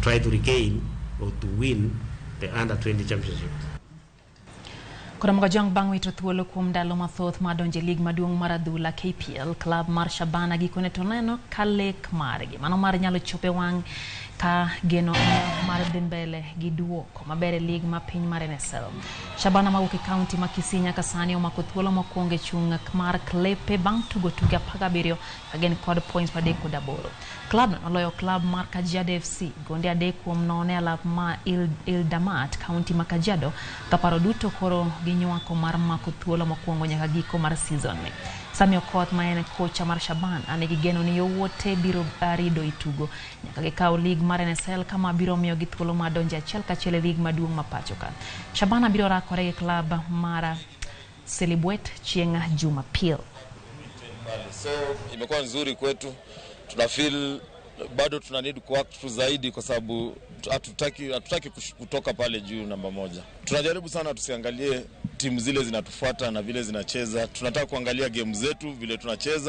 try to regain or to win the under-20 championship. Koramga jang bangwi to thuolo kuom ndalo mathoth madonje lig maduong' mar adhula KPL, klab mar Shabana gikone to neno ka lek margi mano mar nyalo chope wang' ka geno mar dhi mbele gi duoko mabere lig ma piny mar NSL. Shabana mawuok e kaunti ma Kisii nyaka sani omako thuolo mokwongo e chung' mar Klepe bang' tugo tuke 17 ka gin kod points 38. Klab no noloyo klab mar Kajiado FC gonde 3-0 e alap ma Ildamat kaunti ma Kajiado kaparo duto koro ginywako mar mako thuolo mokwongo nyaka giko mar season ni. Sami Okoth ma en kocha mar Shabana ne gigeno ni yowuote biro rido itugo nyaka gikaw lig mar NSL kama biro miyo gi thuolo mar donje achiel kachiel e lig maduong' ma pacho ka. Shabana biro rakore gi klab mar Selibwet chieng' Jumapil. So imekuwa nzuri kwetu. Tuna feel bado tuna need kuact zaidi kwa sababu hatutaki kutoka pale juu namba 1. Tunajaribu sana tusiangalie timu zile zinatufuata na vile zinacheza. Tunataka kuangalia game zetu vile tunacheza.